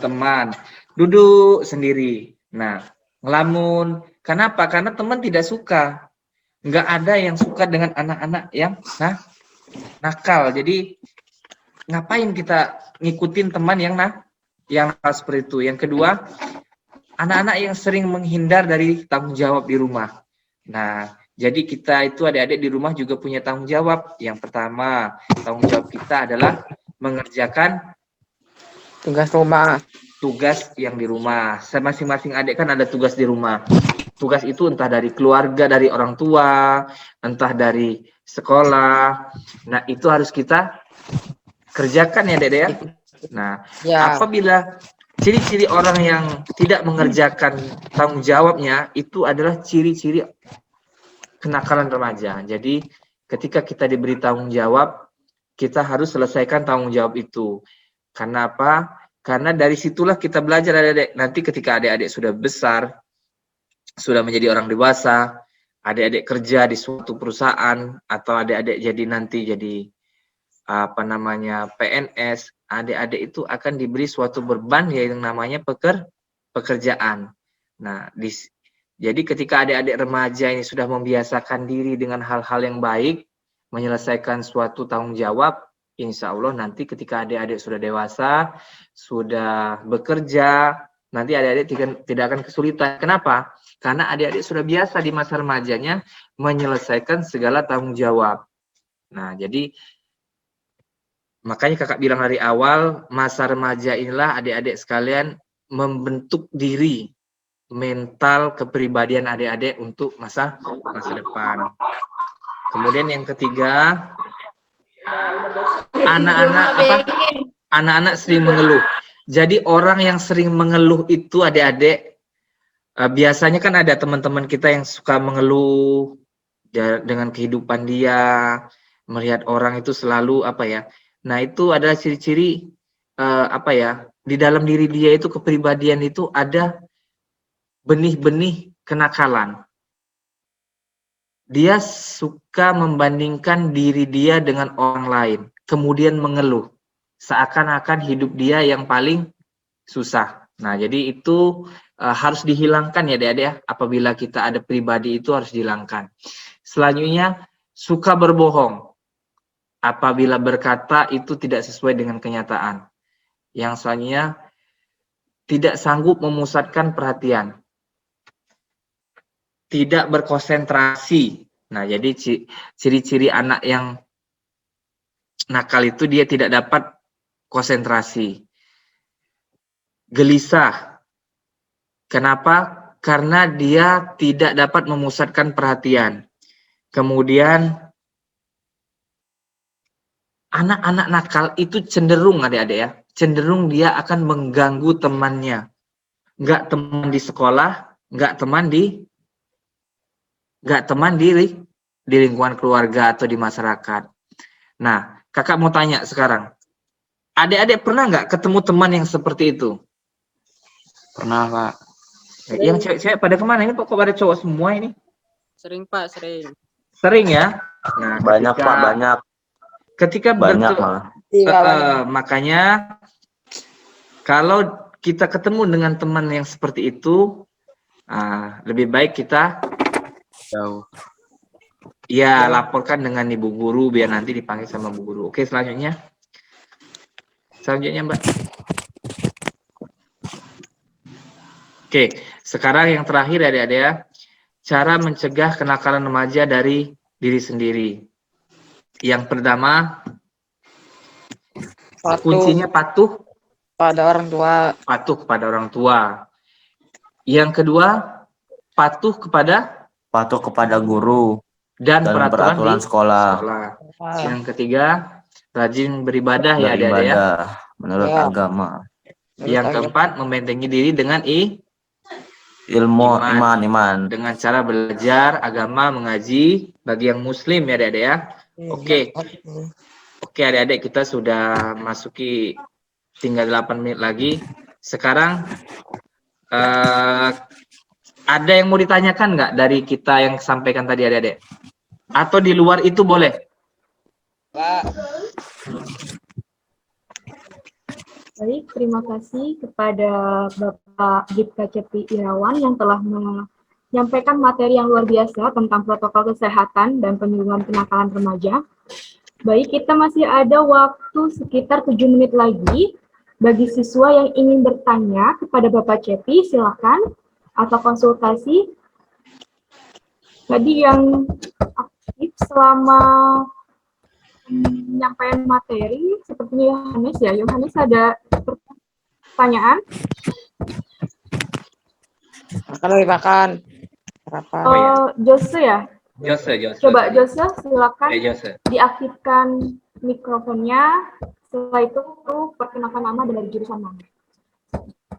teman. Duduk sendiri. Nah, ngelamun. Kenapa? Karena teman tidak suka. Nggak ada yang suka dengan anak-anak yang nakal. Jadi, ngapain kita ngikutin teman yang nakal seperti itu. Yang kedua, anak-anak yang sering menghindar dari tanggung jawab di rumah. Nah, jadi kita itu adik-adik di rumah juga punya tanggung jawab. Yang pertama, tanggung jawab kita adalah mengerjakan Tugas rumah. Tugas yang di rumah. Masing-masing adik kan ada tugas di rumah. Tugas itu entah dari keluarga, dari orang tua, entah dari sekolah. Nah, itu harus kita kerjakan ya adik ya. Nah, apabila ciri-ciri orang yang tidak mengerjakan tanggung jawabnya, itu adalah ciri-ciri kenakalan remaja. Jadi ketika kita diberi tanggung jawab, kita harus selesaikan tanggung jawab itu. Karena apa? Karena dari situlah kita belajar adik-adik. Nanti ketika adik-adik sudah besar, sudah menjadi orang dewasa, adik-adik kerja di suatu perusahaan, atau adik-adik jadi PNS, adik-adik itu akan diberi suatu beban yang namanya pekerjaan. Nah, jadi ketika adik-adik remaja ini sudah membiasakan diri dengan hal-hal yang baik, menyelesaikan suatu tanggung jawab, insya Allah nanti ketika adik-adik sudah dewasa, sudah bekerja, nanti adik-adik tidak akan kesulitan. Kenapa? Karena adik-adik sudah biasa di masa remajanya menyelesaikan segala tanggung jawab. Nah, jadi makanya kakak bilang dari awal, masa remaja inilah adik-adik sekalian membentuk diri, mental kepribadian adik-adik untuk masa depan. Kemudian yang ketiga, anak-anak sering mengeluh. Jadi orang yang sering mengeluh itu adik-adik, biasanya kan ada teman-teman kita yang suka mengeluh dengan kehidupan dia, melihat orang itu selalu Nah, itu adalah ciri-ciri di dalam diri dia itu kepribadian itu ada benih-benih kenakalan. Dia suka membandingkan diri dia dengan orang lain, kemudian mengeluh. Seakan-akan hidup dia yang paling susah. Nah, jadi itu harus dihilangkan ya adik-adik ya. Apabila kita ada pribadi itu harus dihilangkan. Selanjutnya, suka berbohong. Apabila berkata itu tidak sesuai dengan kenyataan. Yang selanjutnya, tidak sanggup memusatkan perhatian. Tidak berkonsentrasi. Nah, jadi ciri-ciri anak yang nakal itu dia tidak dapat konsentrasi. Gelisah. Kenapa? Karena dia tidak dapat memusatkan perhatian. Kemudian anak-anak nakal itu cenderung adik-adik ya, cenderung dia akan mengganggu temannya. Enggak teman di sekolah, enggak teman di lingkungan keluarga atau di masyarakat. Nah, kakak mau tanya sekarang, adik-adik pernah nggak ketemu teman yang seperti itu? Pernah, Pak. Yang cewek-cewek pada kemana ini? Kok pada cowok semua ini? Sering Pak, sering. Sering ya? Nah, Banyak Pak, banyak. Ketika Banyak malah. makanya kalau kita ketemu dengan teman yang seperti itu, lebih baik kita Jauh. ya laporkan dengan ibu guru biar nanti dipanggil sama bu guru. Oke, selanjutnya. Selanjutnya, Mbak. Oke, sekarang yang terakhir adik-adik ya. Cara mencegah kenakalan remaja dari diri sendiri. Yang pertama, kuncinya patuh pada orang tua. Patuh kepada orang tua. Yang kedua, patuh kepada guru dan peraturan sekolah. Yang ketiga, rajin beribadah ya adik-adik ya. Menurut agama. Yang keempat, membentengi diri dengan Ilmu iman. dengan cara belajar agama, mengaji bagi yang muslim ya adik-adik ya. Oke adik-adik, kita sudah masuki tinggal 8 menit lagi. Sekarang ada yang mau ditanyakan nggak dari kita yang sampaikan tadi adik-adik? Atau di luar itu boleh? Pak. Baik, terima kasih kepada Bapak Gipka Cepi Irawan yang telah menyampaikan materi yang luar biasa tentang protokol kesehatan dan penyuluhan kenakalan remaja. Baik, kita masih ada waktu sekitar 7 menit lagi. Bagi siswa yang ingin bertanya kepada Bapak Cepi, silakan, atau konsultasi. Tadi yang aktif selama penyampaian materi, sepertinya Yohanes ya. Yohanes ada pertanyaan? Makan. Jose ya? Jose. Coba Jose, silakan Jose. diaktifkan mikrofonnya. Setelah itu perkenalkan nama dari jurusan mana.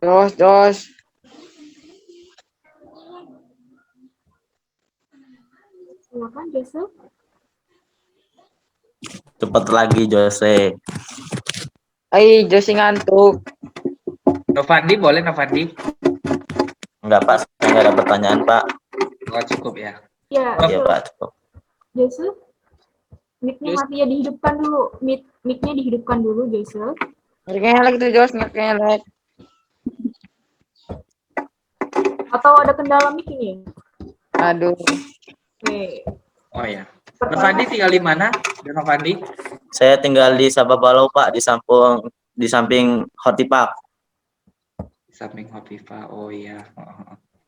Jos. Silakan Jose. Cepat lagi Jose. Jose ngantuk. Novandi boleh Novandi? Enggak Pak, saya nggak ada pertanyaan Pak. Oh, cukup ya. Iya Pak, cukup. Jose, mic-nya mati ya, dihidupkan dulu. Mic-nya dihidupkan dulu Jose. Ngelek tuh Jos, ngelek. Atau ada kendala mic ini? Aduh. Oke. Oh ya. Novandi tinggal di mana? Novandi? Saya tinggal di Sababalau Pak, di samping Hortipark. Di samping Hotifa. Oh iya.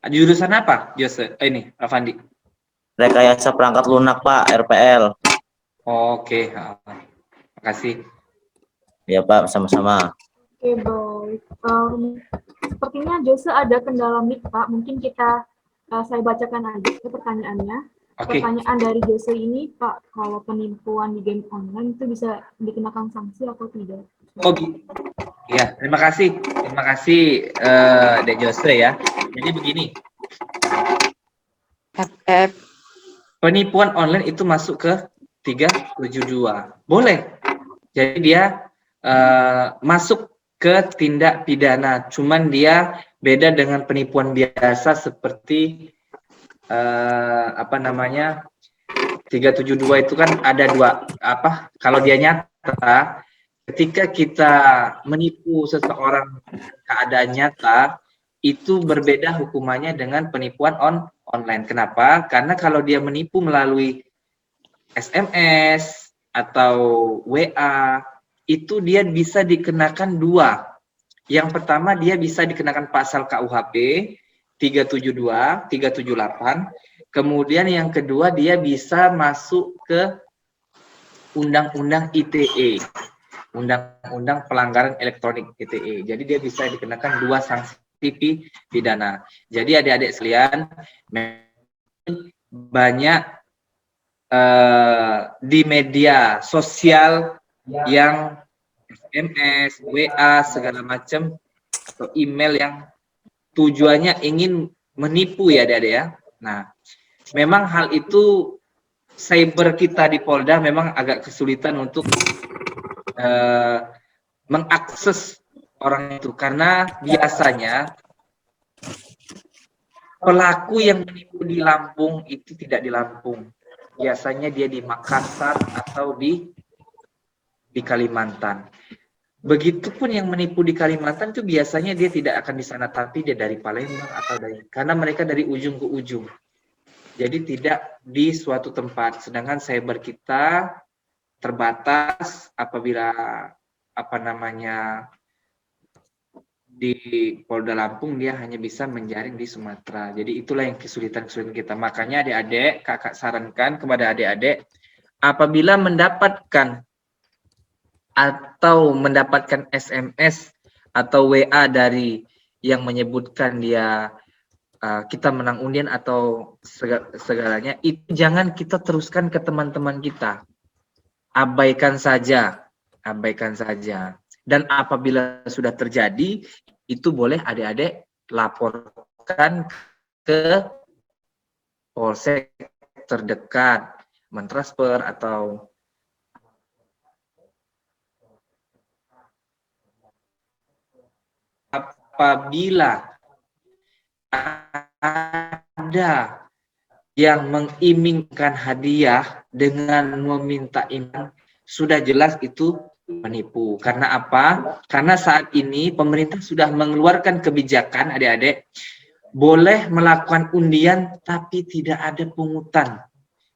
Jurusan apa? Jose, ini Novandi. Rekayasa perangkat lunak Pak, RPL. Oke. Makasih. Ya Pak, sama-sama. Oke, baik. Sepertinya Jose ada kendala mic, Pak. Mungkin saya bacakan aja pertanyaannya. Pertanyaan dari Jose ini, Pak, kalau penipuan di game online itu bisa dikenakan sanksi atau tidak? Oh, iya. Terima kasih. Terima kasih, Dek Jose ya. Jadi begini. Penipuan online itu masuk ke 372. Boleh. Jadi dia masuk ke tindak pidana. Cuman dia beda dengan penipuan biasa seperti 372 itu kan ada dua kalau dia nyata, ketika kita menipu seseorang keadaan nyata itu berbeda hukumannya dengan penipuan online. Kenapa? Karena kalau dia menipu melalui SMS atau WA itu dia bisa dikenakan dua. Yang pertama dia bisa dikenakan pasal KUHP 372, 378. Kemudian yang kedua dia bisa masuk ke Undang-Undang ITE, Undang-Undang Pelanggaran Elektronik ITE. Jadi dia bisa dikenakan dua sanksi pidana. Jadi adik-adik sekalian, banyak di media sosial yang SMS, WA, segala macam, atau email yang tujuannya ingin menipu ya adik-adik ya. Nah, memang hal itu cyber kita di Polda memang agak kesulitan untuk mengakses orang itu karena biasanya Pelaku yang menipu di Lampung itu tidak di Lampung. Biasanya dia di Makassar atau di Kalimantan. Begitupun yang menipu di Kalimantan itu biasanya dia tidak akan di sana, tapi dia dari Palembang atau karena mereka dari ujung ke ujung. Jadi tidak di suatu tempat. Sedangkan cyber kita terbatas apabila di Polda Lampung dia hanya bisa menjaring di Sumatera. Jadi itulah yang kesulitan-kesulitan kita. Makanya adik-adik, kakak sarankan kepada adik-adik, apabila mendapatkan SMS atau WA dari yang menyebutkan dia kita menang undian atau segalanya, itu jangan kita teruskan ke teman-teman kita. Abaikan saja. Dan apabila sudah terjadi, itu boleh adik-adik laporkan ke polsek terdekat, mentransfer atau apabila ada yang mengimingkan hadiah dengan meminta iming, sudah jelas itu menipu. Karena apa? Karena saat ini pemerintah sudah mengeluarkan kebijakan adik-adik boleh melakukan undian tapi tidak ada pungutan.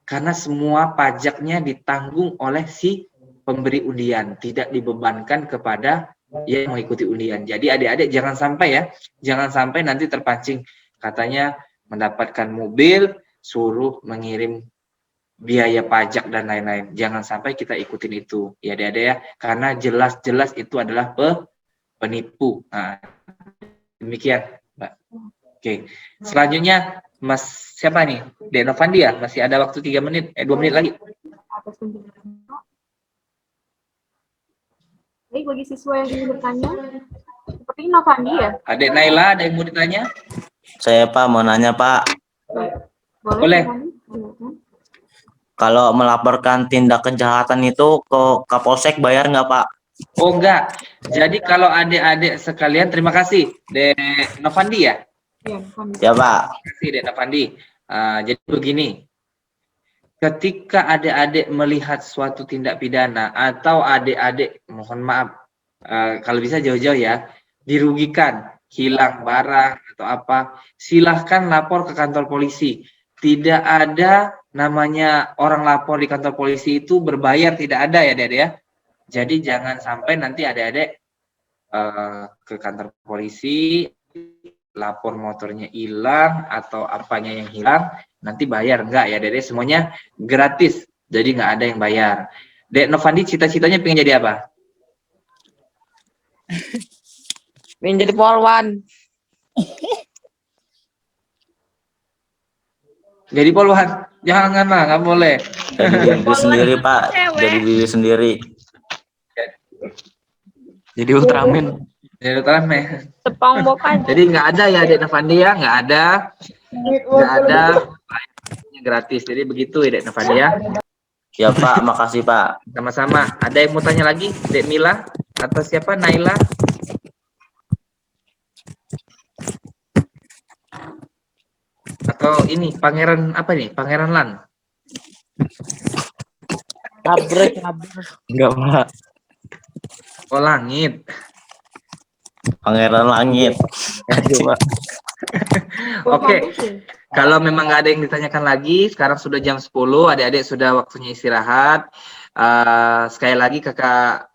Karena semua pajaknya ditanggung oleh si pemberi undian, tidak dibebankan kepada yang mengikuti undian. Jadi adik-adik jangan sampai nanti terpancing katanya mendapatkan mobil suruh mengirim biaya pajak dan lain-lain. Jangan sampai kita ikutin itu, ya adik-adik ya, karena jelas-jelas itu adalah penipu. Nah, demikian, Mbak. Oke, selanjutnya Mas siapa nih? Dek Novandi ya? Masih ada waktu 2 menit lagi. Atas penjelasannya. Baik, bagi siswa yang ingin bertanya, seperti Novandi ya? Adek Naila, ada yang mau ditanya? Saya Pak mau nanya Pak, Boleh. Silakan. kalau melaporkan tindak kejahatan itu ke Kapolsek bayar nggak Pak? Oh enggak. Jadi kalau adik-adik sekalian, terima kasih Dek Novandi ya? Ya, Novandi. Ya Pak. Terima kasih Dek Novandi. Jadi begini, ketika adik-adik melihat suatu tindak pidana atau adik-adik, mohon maaf, kalau bisa jauh-jauh ya, dirugikan, hilang barang atau apa, silahkan lapor ke kantor polisi. Tidak ada namanya orang lapor di kantor polisi itu berbayar, tidak ada ya Dek ya. Jadi jangan sampai nanti adik-adik ke kantor polisi, lapor motornya hilang atau apanya yang hilang, nanti bayar. Enggak ya Dek, semuanya gratis. Jadi nggak ada yang bayar. Dek Novandi cita-citanya pengen jadi apa? Pengen jadi polwan. Jadi poluan? Janganlah, nggak boleh. Jadi diri sendiri Pak, jadi diri sendiri. Jadi Ultraman. Jadi Ultraman. Tepang bokan. Jadi nggak ada ya Dek Novandi ya, nggak ada gratis. Jadi begitu ya Dek Novandi ya. Ya Pak, makasih Pak. Sama-sama. Ada yang mau tanya lagi, Dek Mila atau siapa? Naila? Atau ini Pangeran apa nih? Pangeran Lan? Tabrek. Enggak Pak. Oh Langit. Pangeran Langit. Aduh Pak. Oke. Kalau memang nggak ada yang ditanyakan lagi, sekarang sudah jam 10, adik-adik sudah waktunya istirahat. Sekali lagi kakak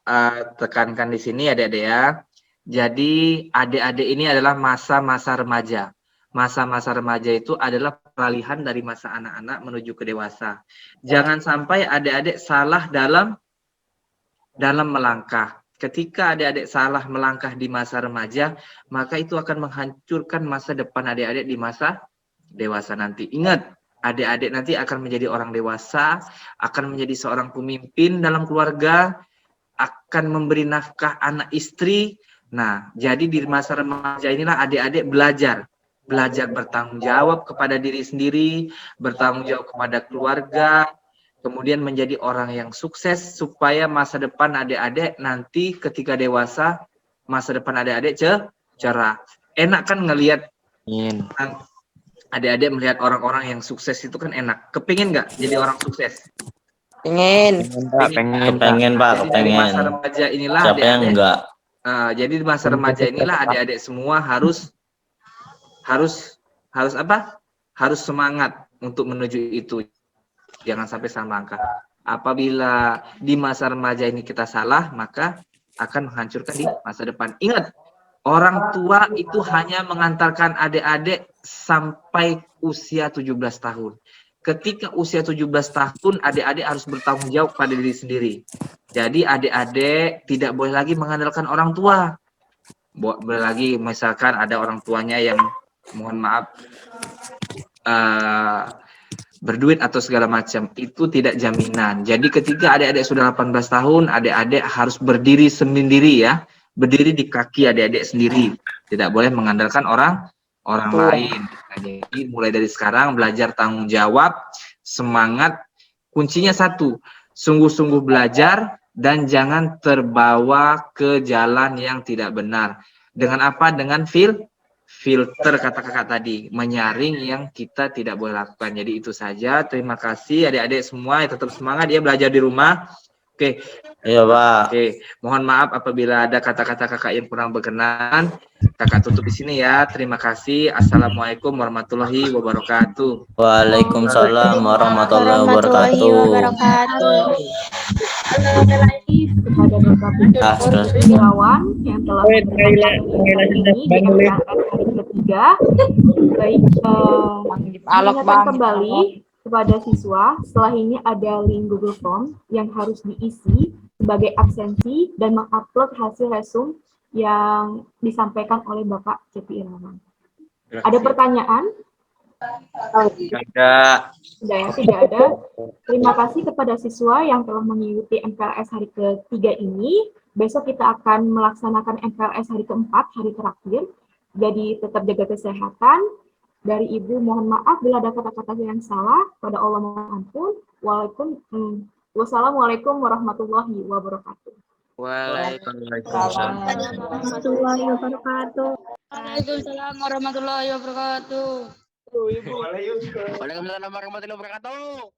tekankan di sini adik-adik ya. Jadi adik-adik ini adalah masa-masa remaja. Masa-masa remaja itu adalah peralihan dari masa anak-anak menuju ke dewasa. Jangan sampai adik-adik salah dalam melangkah. Ketika adik-adik salah melangkah di masa remaja, maka itu akan menghancurkan masa depan adik-adik di masa dewasa nanti. Ingat, adik-adik nanti akan menjadi orang dewasa, akan menjadi seorang pemimpin dalam keluarga, akan memberi nafkah anak istri. Nah, jadi di masa remaja inilah adik-adik belajar bertanggung jawab kepada diri sendiri, bertanggung jawab kepada keluarga, kemudian menjadi orang yang sukses supaya masa depan adik-adik nanti ketika dewasa, masa depan adik-adik cerah. Enak kan ngelihat Adik-adik melihat orang-orang yang sukses itu kan enak. Kepingin nggak jadi orang sukses? Pengen. Pengen Pak, Jadi dari masa pengen. remaja inilah Siapa yang adik-adik. enggak? Jadi di masa remaja inilah adik-adik semua harus apa? Harus semangat untuk menuju itu. Jangan sampai salah langkah. Apabila di masa remaja ini kita salah, maka akan menghancurkan di masa depan. Ingat, orang tua itu hanya mengantarkan adik-adik sampai usia 17 tahun. Ketika usia 17 tahun, adik-adik harus bertanggung jawab pada diri sendiri. Jadi adik-adik tidak boleh lagi mengandalkan orang tua. Boleh lagi misalkan ada orang tuanya yang mohon maaf berduit atau segala macam, itu tidak jaminan. Jadi ketika adik-adik sudah 18 tahun, adik-adik harus berdiri sendiri ya, berdiri di kaki adik-adik sendiri, tidak boleh mengandalkan orang lain. Nah, jadi mulai dari sekarang belajar tanggung jawab, semangat, kuncinya satu, sungguh-sungguh belajar dan jangan terbawa ke jalan yang tidak benar. Dengan apa? Dengan filter kata kakak tadi, menyaring yang kita tidak boleh lakukan. Jadi itu saja. Terima kasih adik-adik semua, tetap semangat ya belajar di rumah. Oke. Iya Pak. Oke, mohon maaf apabila ada kata-kata kakak yang kurang berkenan. Kakak tutup di sini ya. Terima kasih. Assalamualaikum warahmatullahi wabarakatuh. Waalaikumsalam warahmatullahi Warahmatullahi wabarakatuh. Sekali lagi kepada Bapak Peter Irawan yang telah memberikan materi ini di MKS hari ketiga. Baik, diingatkan kembali kepada siswa, setelah ini ada link Google Form yang harus diisi sebagai absensi dan mengupload hasil resum yang disampaikan oleh Bapak Cepi Irawan. Ada pertanyaan? Ada. Sudah ya, tidak ada. Terima kasih kepada siswa yang telah mengikuti MPLS hari ketiga ini. Besok kita akan melaksanakan MPLS hari keempat, hari terakhir. Jadi tetap jaga kesehatan. Dari Ibu mohon maaf bila ada kata-kata yang salah. Pada Allah mohon ampun. Wassalamualaikum warahmatullahi wabarakatuh. Waalaikumsalam. Warahmatullahi wabarakatuh. Waalaikumsalam warahmatullahi wabarakatuh. Waalaikumsalam warahmatullahi wabarakatuh.